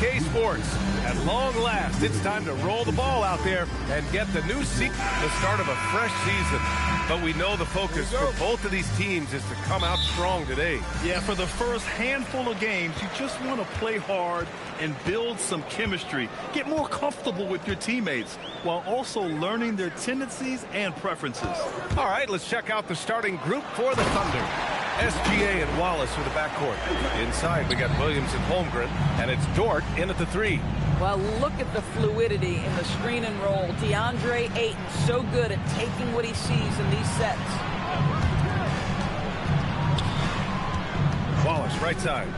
OK Sports. At long last, it's time to roll the ball out there and get the new the start of a fresh season. But we know the focus for both of these teams is to come out strong today. Yeah, for the first handful of games, you just want to play hard and build some chemistry. Get more comfortable with your teammates while also learning their tendencies and preferences. All right, let's check out the starting group for the Thunder. SGA and Wallace for the backcourt. Inside, we got Williams and Holmgren, and it's Dort in at the 3. Well, look at the fluidity in the screen and roll. DeAndre Ayton so good at taking what he sees in these sets. Wallace, right side.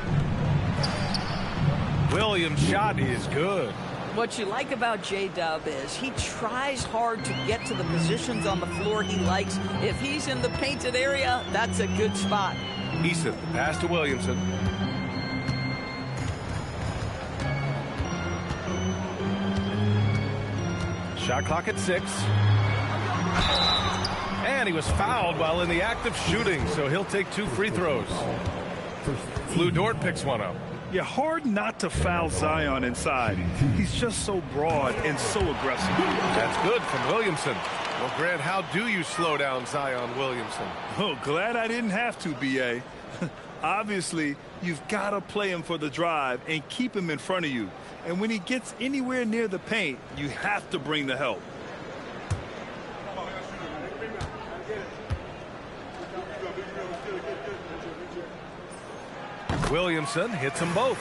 Williams' shot is good. What you like about J-Dub is he tries hard to get to the positions on the floor he likes. If he's in the painted area, that's a good spot. Eason, pass to Williamson. Shot clock at 6. And he was fouled while in the act of shooting, so he'll take 2 free throws. Lou Dort picks one up. Yeah, hard not to foul Zion inside. He's just so broad and so aggressive. That's good from Williamson. Well, Grant, how do you slow down Zion Williamson? Oh, glad I didn't have to, B.A. Obviously, you've got to play him for the drive and keep him in front of you. And when he gets anywhere near the paint, you have to bring the help. Williamson hits them both.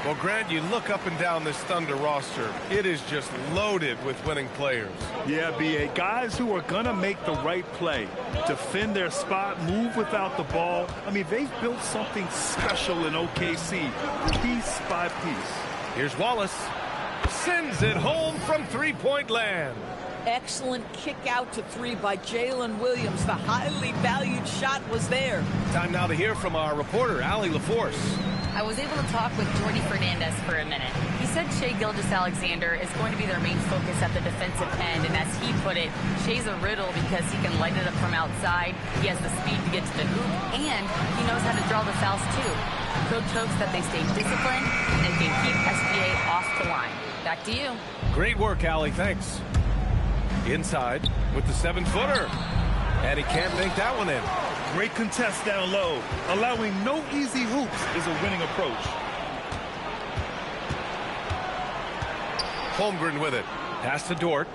Well, Grant, you look up and down this Thunder roster. It is just loaded with winning players. Yeah, B.A. Guys who are going to make the right play, defend their spot, move without the ball. I mean, they've built something special in OKC, piece by piece. Here's Wallace. Sends it home from three-point land. Excellent kick out to 3 by Jalen Williams. The highly valued shot was there. Time now to hear from our reporter, Allie LaForce. I was able to talk with Jordy Fernandez for a minute. He said Shai Gilgeous-Alexander is going to be their main focus at the defensive end, and as he put it, Shai's a riddle because he can light it up from outside, he has the speed to get to the hoop, and he knows how to draw the fouls too. Coach hopes that they stay disciplined and can keep SGA off the line. Back to you. Great work, Allie. Thanks. Inside with the 7-footer. And he can't make that one in. Great contest down low. Allowing no easy hoops is a winning approach. Holmgren with it. Pass to Dort.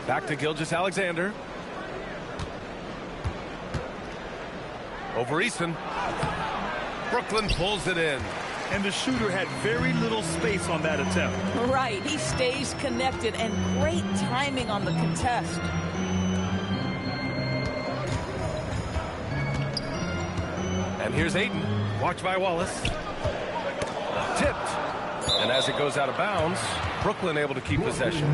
Back to Gilgeous-Alexander. Over Eason. Brooklyn pulls it in. And the shooter had very little space on that attempt. Right, he stays connected, and great timing on the contest. And here's Ayton, watched by Wallace. Tipped. And as it goes out of bounds, Brooklyn able to keep possession.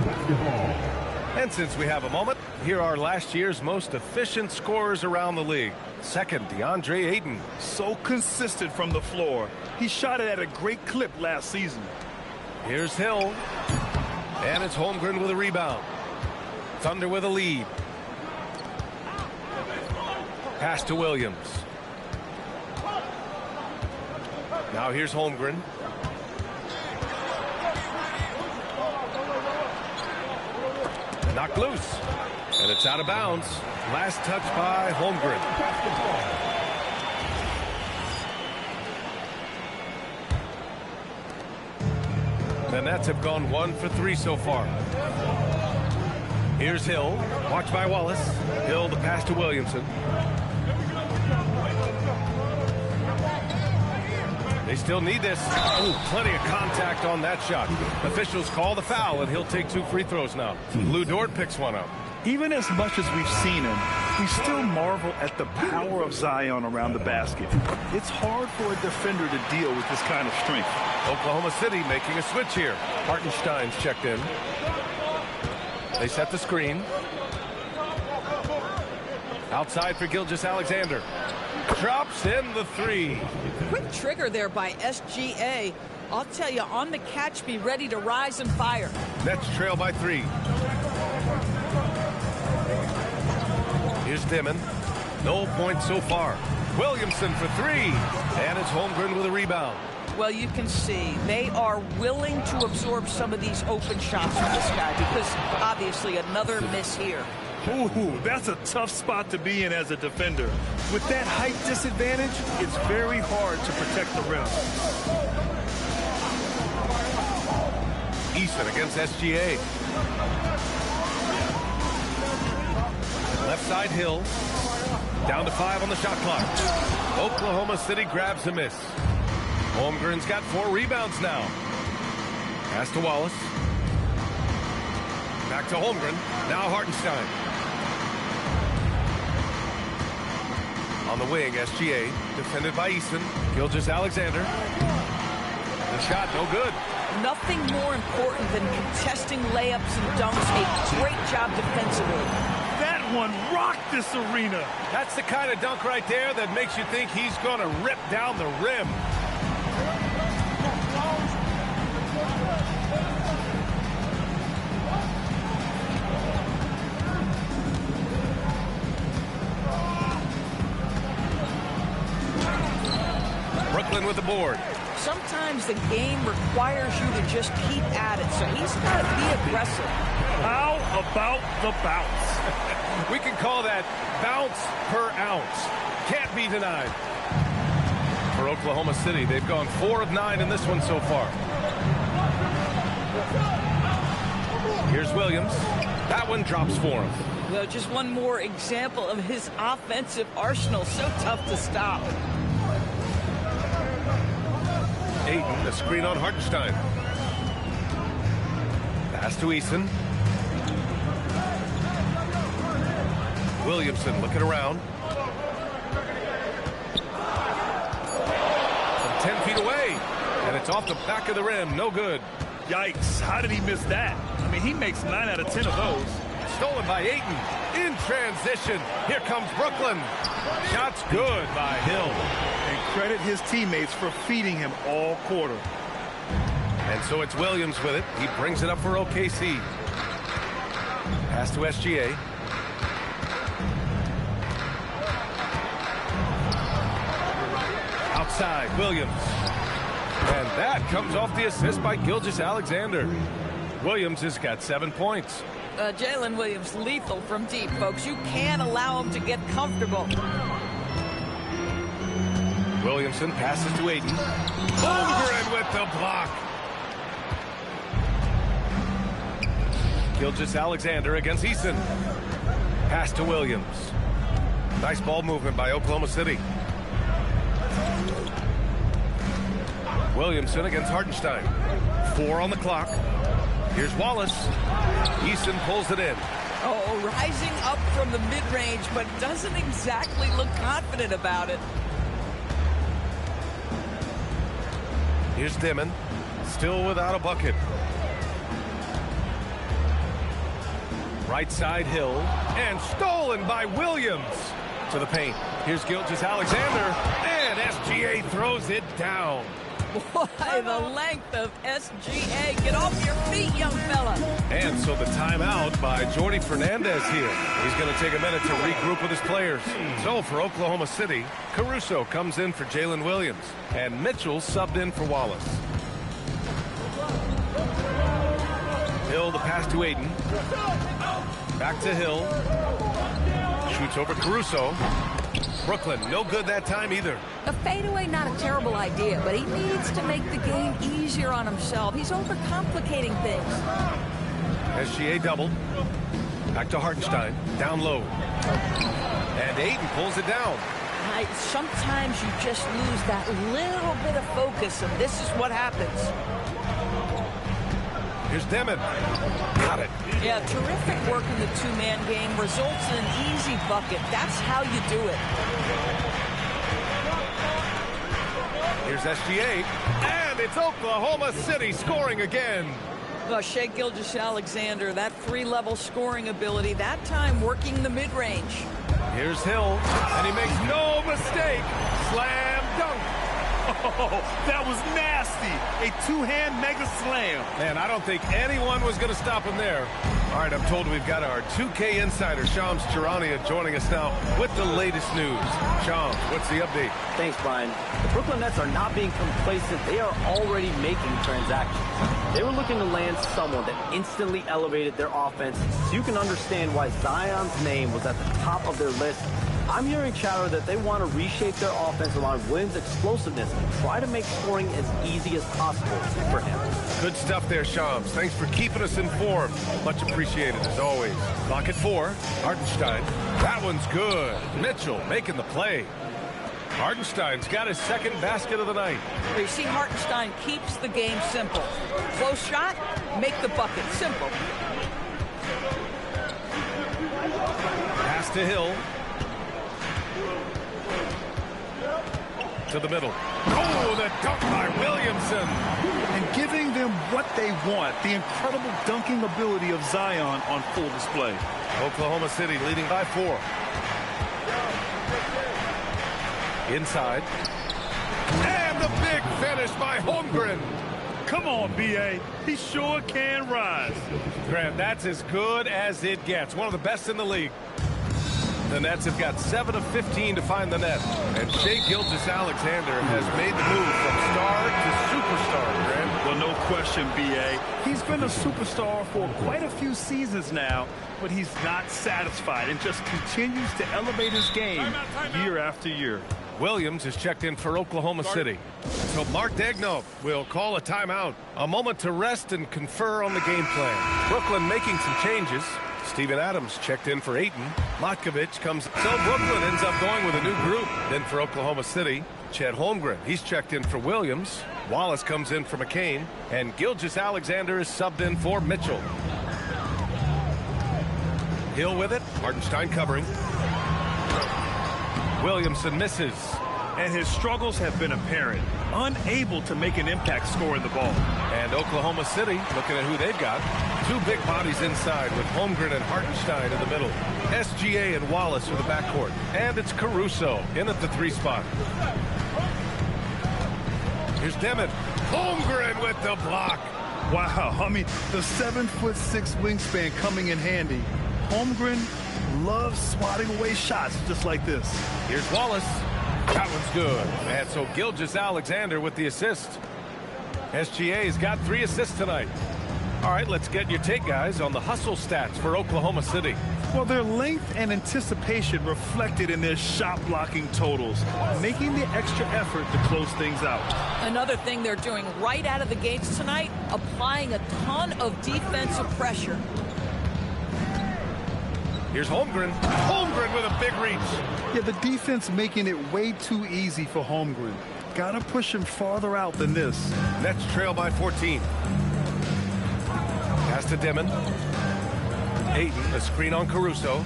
And since we have a moment, here are last year's most efficient scorers around the league. Second, DeAndre Ayton. So consistent from the floor. He shot it at a great clip last season. Here's Hill. And it's Holmgren with a rebound. Thunder with a lead. Pass to Williams. Now here's Holmgren. Knocked loose. And it's out of bounds. Last touch by Holmgren. The Nets have gone 1 for 3 so far. Here's Hill. Watched by Wallace. Hill the pass to Williamson. They still need this. Ooh, plenty of contact on that shot. Officials call the foul, and he'll take 2 free throws now. Lou Dort picks one up. Even as much as we've seen him, we still marvel at the power of Zion around the basket. It's hard for a defender to deal with this kind of strength. Oklahoma City making a switch here. Hartenstein's checked in. They set the screen. Outside for Gilgeous-Alexander. Drops in the 3. Quick trigger there by SGA. I'll tell you, on the catch, be ready to rise and fire. Nets trail by 3. Here's Dimon. No points so far. Williamson for three. And it's Holmgren with a rebound. Well, you can see they are willing to absorb some of these open shots from this guy because obviously another miss here. Ooh, that's a tough spot to be in as a defender. With that height disadvantage, it's very hard to protect the rim. Eason against SGA. Left side Hill. Down to 5 on the shot clock. Oklahoma City grabs a miss. Holmgren's got 4 rebounds now. Pass to Wallace. Back to Holmgren. Now Hartenstein. On the wing, SGA. Defended by Eason. Gilgeous-Alexander. The shot, no good. Nothing more important than contesting layups and dunks. A great job defensively. That one rocked this arena. That's the kind of dunk right there that makes you think he's going to rip down the rim. Brooklyn with the board. Sometimes the game requires you to just keep at it, so he's got to be aggressive. How about the bounce? We can call that bounce per ounce. Can't be denied. For Oklahoma City, they've gone 4 of 9 in this one so far. Here's Williams. That one drops for him. Well, just one more example of his offensive arsenal. So tough to stop. Ayton, the screen on Hartenstein. Pass to Eason. Williamson looking around. From 10 feet away. And it's off the back of the rim. No good. Yikes, how did he miss that? I mean, he makes 9 out of 10 of those. Stolen by Ayton. In transition. Here comes Brooklyn. Shot's good by Hill. And credit his teammates for feeding him all quarter. And so it's Williams with it. He brings it up for OKC. Pass to SGA. Outside, Williams. And that comes off the assist by Gilgeous-Alexander. Williams has got 7 points. Jalen Williams, lethal from deep, folks. You can't allow him to get comfortable. Williamson passes to Ayton. Holmgren with the block. Gilgeous-Alexander against Eason. Pass to Williams. Nice ball movement by Oklahoma City. Williamson against Hartenstein. 4 on the clock. Here's Wallace. Eason pulls it in. Oh, rising up from the mid-range, but doesn't exactly look confident about it. Here's Dimon. Still without a bucket. Right side Hill. And stolen by Williams. To the paint. Here's Gilgeous-Alexander. And SGA throws it down. Boy, the length of SGA. Get off your feet, young fella. And so the timeout by Jordi Fernandez here. He's going to take a minute to regroup with his players. So for Oklahoma City, Caruso comes in for Jalen Williams. And Mitchell subbed in for Wallace. Hill, the pass to Ayton. Back to Hill. Shoots over Caruso. Brooklyn, no good that time either. A fadeaway, not a terrible idea, but he needs to make the game easier on himself. He's overcomplicating things. SGA doubled. Back to Hartenstein. Down low. And Ayton pulls it down. Sometimes you just lose that little bit of focus, and this is what happens. Here's Dimon. Got it. Yeah, terrific work in the two-man game. Results in an easy bucket. That's how you do it. Here's SGA. And it's Oklahoma City scoring again. Well, Shai Gilgeous-Alexander, that 3-level scoring ability, that time working the mid-range. Here's Hill. And he makes no mistake. Slam dunk. That was nasty. A two-hand mega slam. Man, I don't think anyone was going to stop him there. All right, I'm told we've got our 2K insider, Shams Charania, joining us now with the latest news. Shams, what's the update? Thanks, Brian. The Brooklyn Nets are not being complacent. They are already making transactions. They were looking to land someone that instantly elevated their offense, so you can understand why Zion's name was at the top of their list. I'm hearing chatter that they want to reshape their offense around Williams' explosiveness and try to make scoring as easy as possible for him. Good stuff there, Shams. Thanks for keeping us informed. Much appreciated, as always. Clock at 4. Hartenstein. That one's good. Mitchell making the play. Hartenstein's got his second basket of the night. You see, Hartenstein keeps the game simple. Close shot, make the bucket. Simple. Pass to Hill. To the middle. Oh, the dunk by Williamson. And giving them what they want. The incredible dunking ability of Zion on full display. Oklahoma City leading by 4. Inside. And the big finish by Holmgren. Come on, B.A. He sure can rise. Grant, that's as good as it gets. One of the best in the league. The Nets have got 7 of 15 to find the net. And Shai Gilgeous-Alexander has made the move from star to superstar, Grant. Well, no question, B.A. He's been a superstar for quite a few seasons now, but he's not satisfied and just continues to elevate his game year after year. Williams is checked in for Oklahoma City. So Mark Daigneault will call a timeout. A moment to rest and confer on the game plan. Brooklyn making some changes. Steven Adams checked in for Ayton. Matkovic comes. So Brooklyn ends up going with a new group. Then for Oklahoma City, Chet Holmgren. He's checked in for Williams. Wallace comes in for McCain. And Gilgeous-Alexander is subbed in for Mitchell. Hill with it. Hartenstein covering. Williamson misses. And his struggles have been apparent. Unable to make an impact scoring the ball. And Oklahoma City, looking at who they've got. 2 big bodies inside with Holmgren and Hartenstein in the middle. SGA and Wallace for the backcourt. And it's Caruso in at the 3 spot. Here's Demet. Holmgren with the block. Wow, I mean, the 7'6" wingspan coming in handy. Holmgren loves swatting away shots just like this. Here's Wallace. That one's good. And so Gilgeous-Alexander with the assist. SGA's got 3 assists tonight. All right, let's get your take, guys, on the hustle stats for Oklahoma City. Well, their length and anticipation reflected in their shot blocking totals, making the extra effort to close things out. Another thing they're doing right out of the gates tonight, applying a ton of defensive pressure. Here's Holmgren. Holmgren with a big reach. Yeah, the defense making it way too easy for Holmgren. Got to push him farther out than this. Nets trail by 14. Pass to Demon. Ayton, a screen on Caruso.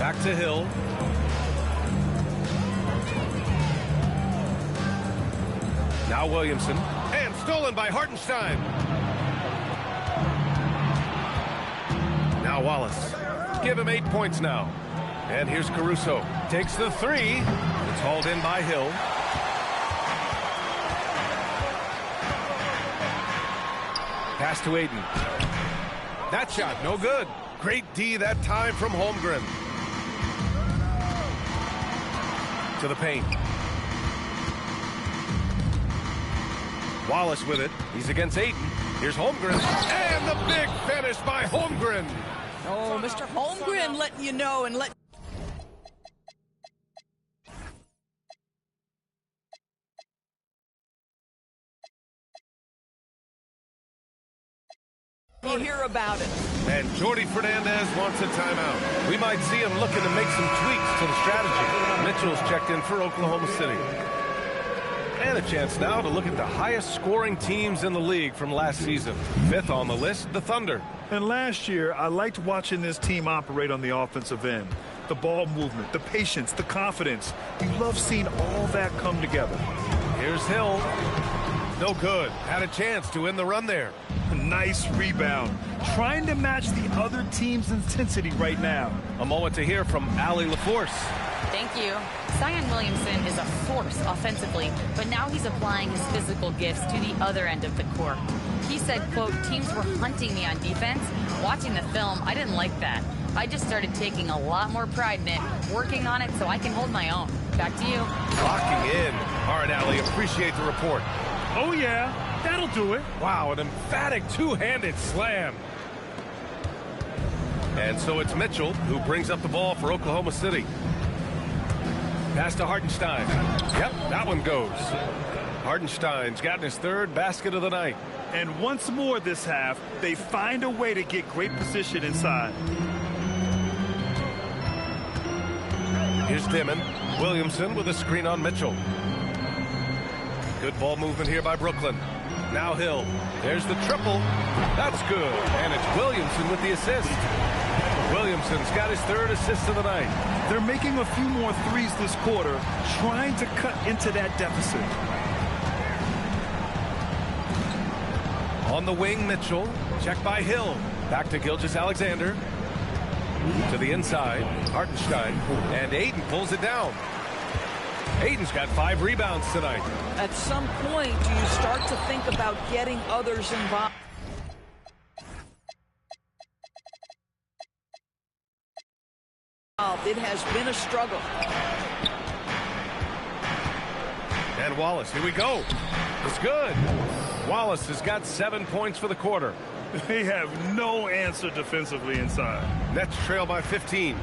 Back to Hill. Now Williamson. And stolen by Hartenstein. Now Wallace. Give him 8 points now. And here's Caruso. Takes the 3. It's hauled in by Hill. Pass to Ayton. That shot, no good. Great D that time from Holmgren. To the paint. Wallace with it. He's against Ayton. Here's Holmgren. And the big finish by Holmgren. Oh, Mr. Holmgren letting you know and let you hear about it. And Jordi Fernandez wants a timeout. We might see him looking to make some tweaks to the strategy. Mitchell's checked in for Oklahoma City. And a chance now to look at the highest scoring teams in the league from last season. 5th on the list, the Thunder. And last year, I liked watching this team operate on the offensive end. The ball movement, the patience, the confidence. You love seeing all that come together. Here's Hill. No good. Had a chance to win the run there. Nice rebound. Trying to match the other team's intensity right now. A moment to hear from Allie LaForce. Thank you. Zion Williamson is a force offensively, but now he's applying his physical gifts to the other end of the court. He said, quote, teams were hunting me on defense. Watching the film, I didn't like that. I just started taking a lot more pride in it, working on it so I can hold my own. Back to you. Locking in. Marinelli, appreciate the report. Oh, yeah, that'll do it. Wow, an emphatic two-handed slam. And so it's Mitchell who brings up the ball for Oklahoma City. Pass to Hartenstein. Yep, that one goes. Hartenstein's gotten his third basket of the night. And once more this half, they find a way to get great position inside. Here's Dimon. Williamson with a screen on Mitchell. Good ball movement here by Brooklyn. Now Hill. There's the triple. That's good. And it's Williamson with the assist. Williamson's got his third assist of the night. They're making a few more threes this quarter, trying to cut into that deficit. On the wing, Mitchell. Check by Hill. Back to Gilgeous-Alexander. To the inside. Hartenstein. And Ayton pulls it down. Ayton's got 5 rebounds tonight. At some point, do you start to think about getting others involved? It has been a struggle. And Wallace, here we go. It's good. Wallace has got 7 points for the quarter. They have no answer defensively inside. Nets trail by 15.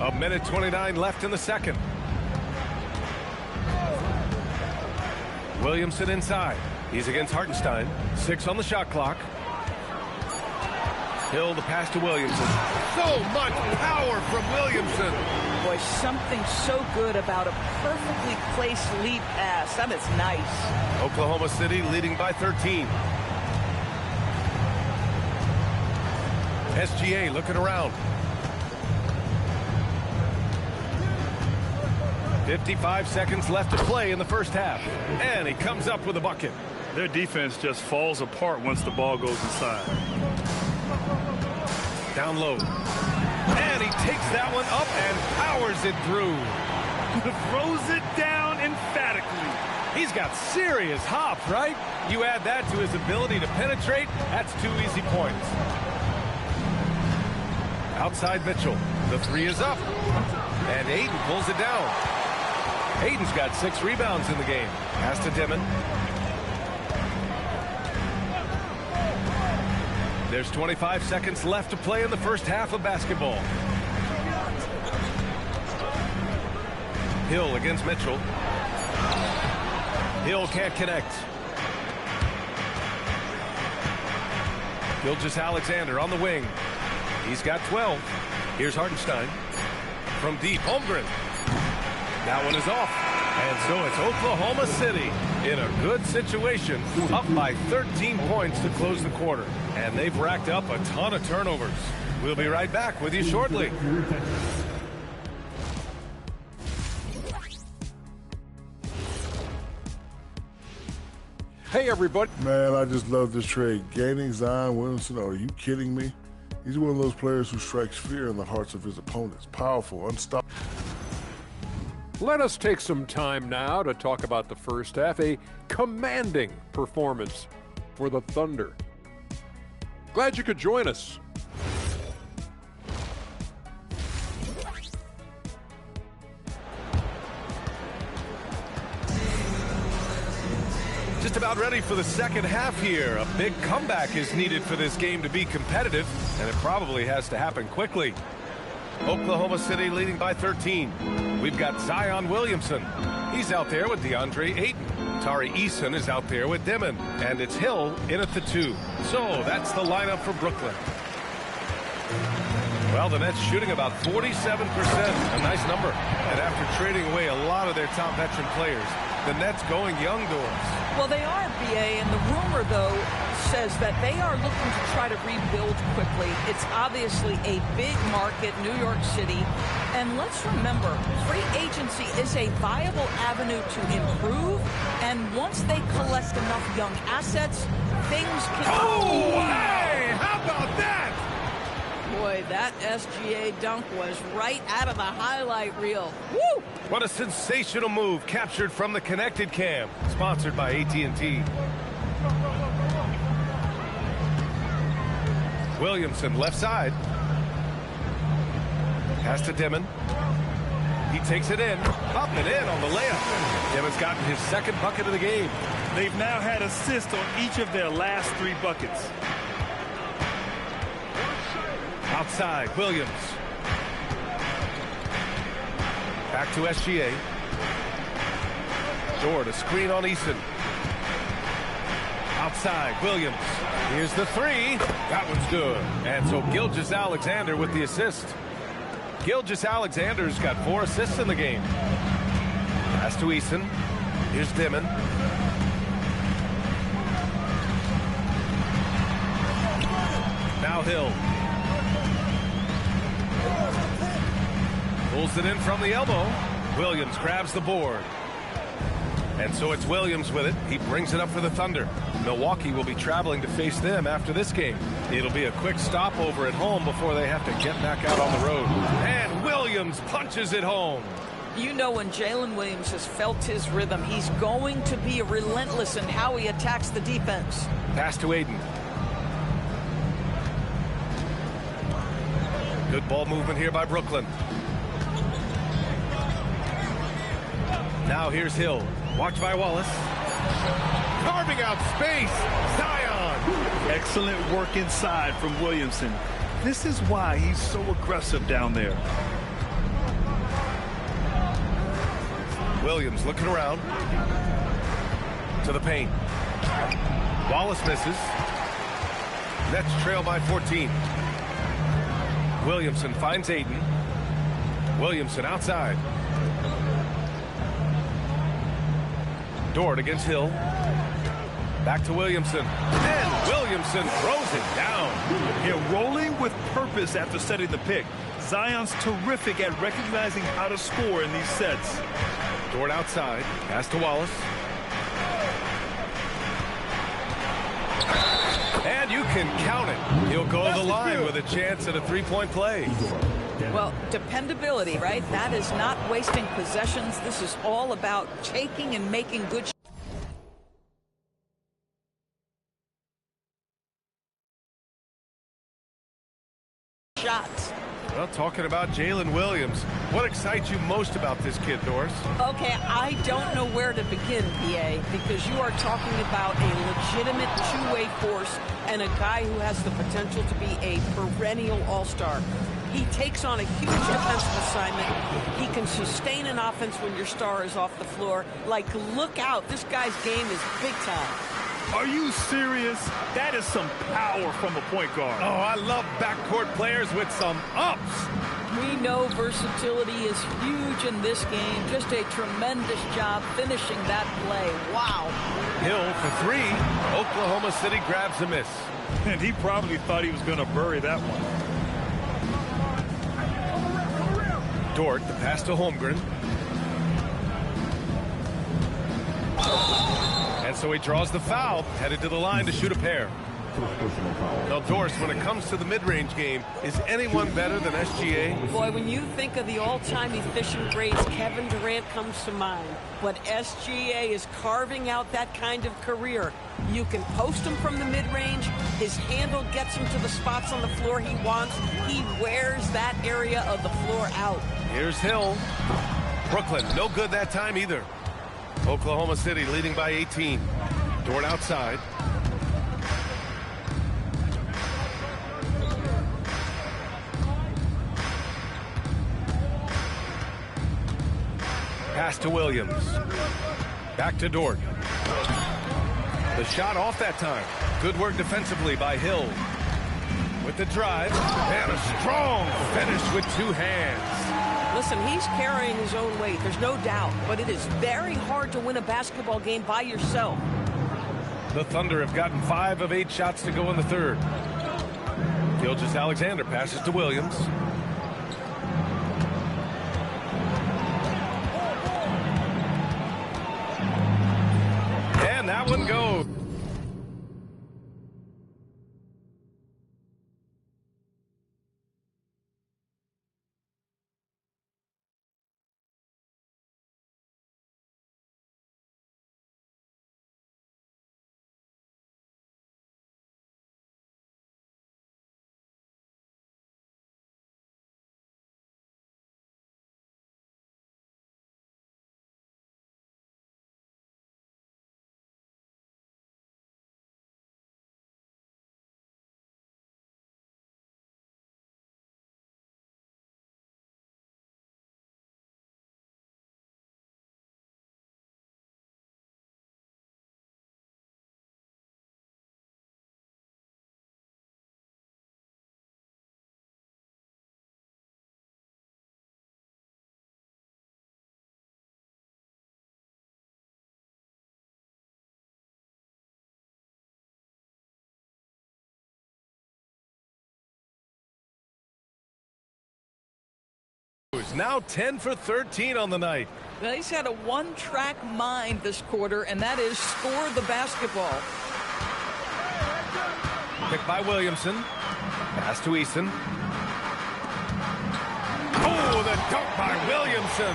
A minute 29 left in the second. Williamson inside. He's against Hartenstein. 6 on the shot clock. Hill, the pass to Williamson. So much power from Williamson. Boy, something so good about a perfectly placed lead pass. That is nice. Oklahoma City leading by 13. SGA looking around. 55 seconds left to play in the first half. And he comes up with a bucket. Their defense just falls apart once the ball goes inside. Down low. And he takes that one up and powers it through. Throws it down emphatically. He's got serious hop, right? You add that to his ability to penetrate, that's 2 easy points. Outside Mitchell. The 3 is up. And Ayton pulls it down. Ayton's got 6 rebounds in the game. Pass to Dimon. There's 25 seconds left to play in the first half of basketball. Hill against Mitchell. Hill can't connect. Gilgeous-Alexander on the wing. He's got 12. Here's Hartenstein. From deep, Holmgren. That one is off. And so it's Oklahoma City in a good situation, up by 13 points to close the quarter. And they've racked up a ton of turnovers. We'll be right back with you shortly. Hey, everybody. Man, I just love this trade. Gaining Zion Williamson, are you kidding me? He's one of those players who strikes fear in the hearts of his opponents. Powerful, unstoppable. Let us take some time now to talk about the first half. A commanding performance for the Thunder. Glad you could join us. Just about ready for the second half here. A big comeback is needed for this game to be competitive, and it probably has to happen quickly. Oklahoma City leading by 13. We've got Zion Williamson. He's out there with DeAndre Ayton. Tari Eason is out there with Dimon. And it's Hill in at the 2. So that's the lineup for Brooklyn. Well, the Nets shooting about 47%. A nice number. And after trading away a lot of their top veteran players, the Nets going young doors. Well, they are, BA, and the rumor, though, says that they are looking to try to rebuild quickly. It's obviously a big market, New York City. And let's remember, free agency is a viable avenue to improve. And once they collect enough young assets, things can... Oh, hey! How about that? Boy, that SGA dunk was right out of the highlight reel. Woo! What a sensational move, captured from the connected cam, sponsored by AT&T. Williamson left side. Pass to Dimon. He takes it in, up and in on the layup. Dimon's gotten his second bucket of the game. They've now had assists on each of their last 3 buckets. Outside, Williams. Back to SGA. Dort, a screen on Eason. Outside, Williams. Here's the 3. That one's good. And so Gilgeous-Alexander with the assist. Gilgeous-Alexander's got 4 assists in the game. Pass to Eason. Here's Dimon. Now Hill. Pulls it in from the elbow. Williams grabs the board. And so it's Williams with it. He brings it up for the Thunder. Milwaukee will be traveling to face them after this game. It'll be a quick stopover at home before they have to get back out on the road. And Williams punches it home. You know, when Jalen Williams has felt his rhythm, he's going to be relentless in how he attacks the defense. Pass to Aiden. Good ball movement here by Brooklyn. Now here's Hill. Watch by Wallace. Carving out space. Zion. Excellent work inside from Williamson. This is why he's so aggressive down there. Williams looking around. To the paint. Wallace misses. Nets trail by 14. Williamson finds Aiden. Williamson outside. Dort against Hill. Back to Williamson. And Williamson throws it down. Yeah, rolling with purpose after setting the pick. Zion's terrific at recognizing how to score in these sets. Dort outside. Pass to Wallace. And you can count it. He'll go to the line with a chance at a three-point play. Well, dependability, right? That is not wasting possessions. This is all about taking and making good shots. Well, talking about Jalen Williams, what excites you most about this kid, Doris? Okay, I don't know where to begin, PA, because you are talking about a legitimate two-way force and a guy who has the potential to be a perennial all-star. He takes on a huge defensive assignment. He can sustain an offense when your star is off the floor. Like, look out. This guy's game is big time. Are you serious? That is some power from a point guard. Oh, I love backcourt players with some ups. We know versatility is huge in this game. Just a tremendous job finishing that play. Wow. Hill for 3. Oklahoma City grabs a miss. And he probably thought he was going to bury that one. Dort, the pass to Holmgren. And so he draws the foul, headed to the line to shoot a pair. Now, Doris, when it comes to the mid-range game, is anyone better than SGA? Boy, when you think of the all-time efficient grades, Kevin Durant comes to mind. But SGA is carving out that kind of career. You can post him from the mid-range. His handle gets him to the spots on the floor he wants. He wears that area of the floor out. Here's Hill. Brooklyn, no good that time either. Oklahoma City leading by 18. Dort outside. Pass to Williams. Back to Dort. The shot off that time. Good work defensively by Hill. With the drive. And a strong finish with 2 hands. Listen, he's carrying his own weight. There's no doubt. But it is very hard to win a basketball game by yourself. The Thunder have gotten 5 of 8 shots to go in the third. Gilgeous-Alexander passes to Williams. And that one goes. Now 10 for 13 on the night. Now he's had a one-track mind this quarter, and that is score the basketball. Picked by Williamson. Pass to Eason. Oh, the dunk by Williamson.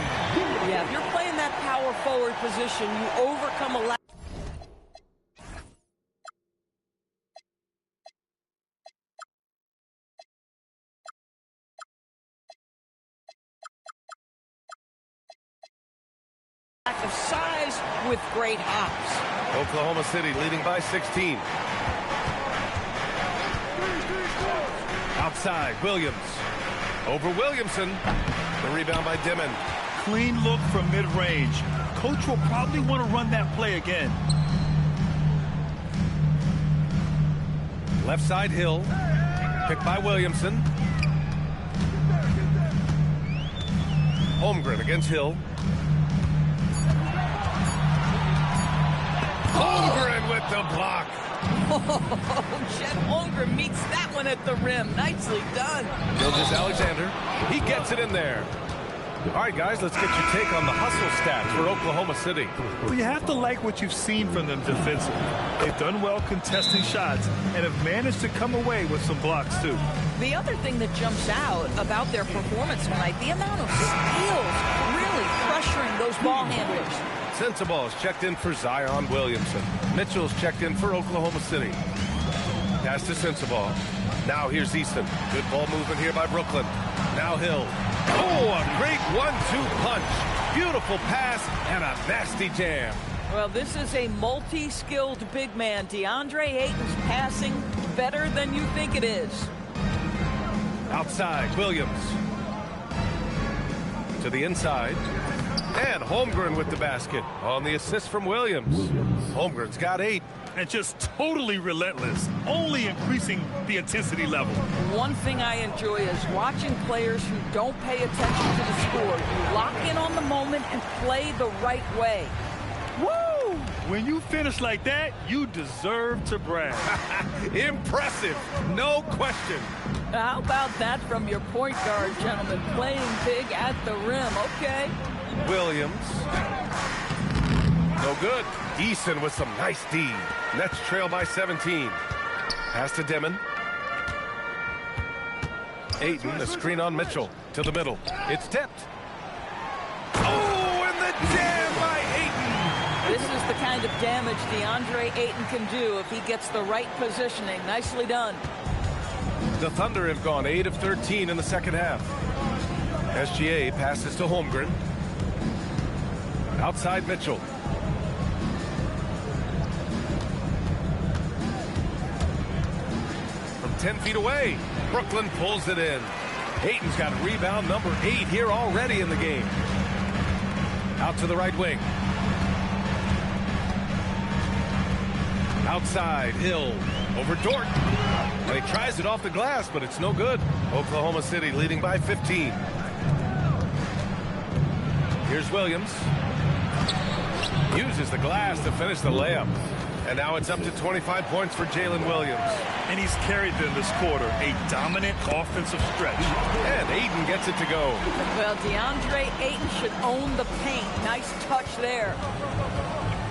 Yeah, if you're playing that power forward position, you overcome a lack of size with great hops. Oklahoma City leading by 16. Outside, Williams. Over Williamson. The rebound by Dimon. Clean look from mid-range. Coach will probably want to run that play again. Left side, Hill. Picked by Williamson. Holmgren against Hill. Holmgren with the block. Oh, Chet Holmgren meets that one at the rim. Nicely done. Gilgeous-Alexander. He gets it in there. All right, guys, let's get your take on the hustle stats for Oklahoma City. Well, you have to like what you've seen from them defensively. They've done well contesting shots and have managed to come away with some blocks, too. The other thing that jumps out about their performance tonight, the amount of steals really pressuring those ball handlers. Sensabaugh is checked in for Zion Williamson. Mitchell's checked in for Oklahoma City. Pass to Sensabaugh. Now here's Easton. Good ball movement here by Brooklyn. Now Hill. Oh, a great 1-2 punch. Beautiful pass and a nasty jam. Well, this is a multi-skilled big man. DeAndre Ayton's passing better than you think it is. Outside, Williams. To the inside. And Holmgren with the basket on the assist from Williams. Holmgren's got 8. And just totally relentless, only increasing the intensity level. One thing I enjoy is watching players who don't pay attention to the score. You lock in on the moment and play the right way. Woo! When you finish like that, you deserve to brag. Impressive, no question. How about that from your point guard, gentlemen? Playing big at the rim, okay? Williams. No good. Eason with some nice D. Nets trail by 17. Pass to Dimon. Ayton, the screen on Mitchell. To the middle. It's tipped. Oh, and the jam by Ayton. This is the kind of damage DeAndre Ayton can do if he gets the right positioning. Nicely done. The Thunder have gone 8 of 13 in the second half. SGA passes to Holmgren. Outside Mitchell. From 10 feet away, Brooklyn pulls it in. Ayton's got rebound number 8 here already in the game. Out to the right wing. Outside, Hill over Dort. And he tries it off the glass, but it's no good. Oklahoma City leading by 15. Here's Williams. Uses the glass to finish the layup. And now it's up to 25 points for Jalen Williams. And he's carried them this quarter, a dominant offensive stretch. And Ayton gets it to go. Well, DeAndre Ayton should own the paint. Nice touch there.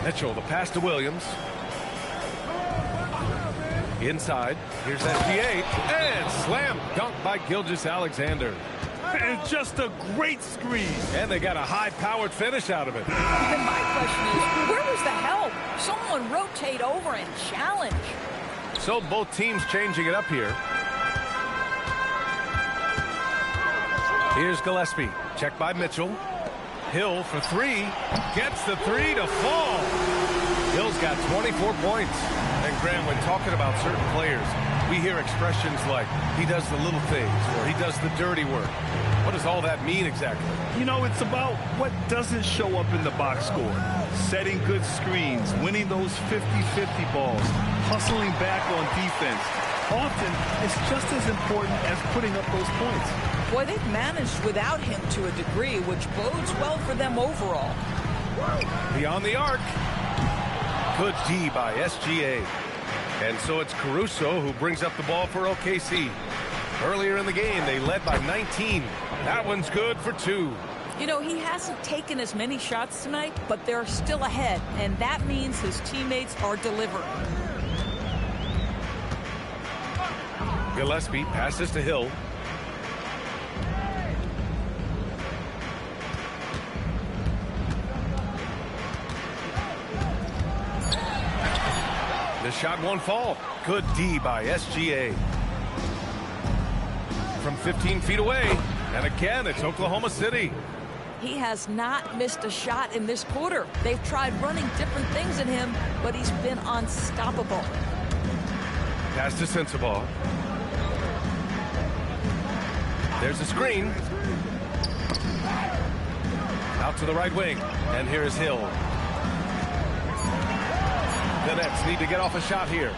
Mitchell, the pass to Williams. Inside, here's SGA. And slam dunk by Gilgeous-Alexander. And just a great screen. And they got a high-powered finish out of it. And my question is, where was the help? Someone rotate over and challenge. So both teams changing it up here. Here's Gillespie. Checked by Mitchell. Hill for 3. Gets the 3 to fall. Hill's got 24 points. And Graham, when talking about certain players, we hear expressions like, he does the little things, or he does the dirty work. What does all that mean exactly? You know, it's about what doesn't show up in the box score. Setting good screens, winning those 50-50 balls, hustling back on defense. Often, it's just as important as putting up those points. Boy, they've managed without him to a degree, which bodes well for them overall. Beyond the arc. Good D by SGA. And so it's Caruso who brings up the ball for OKC. Earlier in the game, they led by 19. That one's good for 2. You know, he hasn't taken as many shots tonight, but they're still ahead, and that means his teammates are delivering. Gillespie passes to Hill. The shot won't fall. Good D by SGA. From 15 feet away. And again, it's Oklahoma City. He has not missed a shot in this quarter. They've tried running different things at him, but he's been unstoppable. Pass to Sensabaugh. There's a screen. Out to the right wing. And here is Hill. The Nets need to get off a shot here.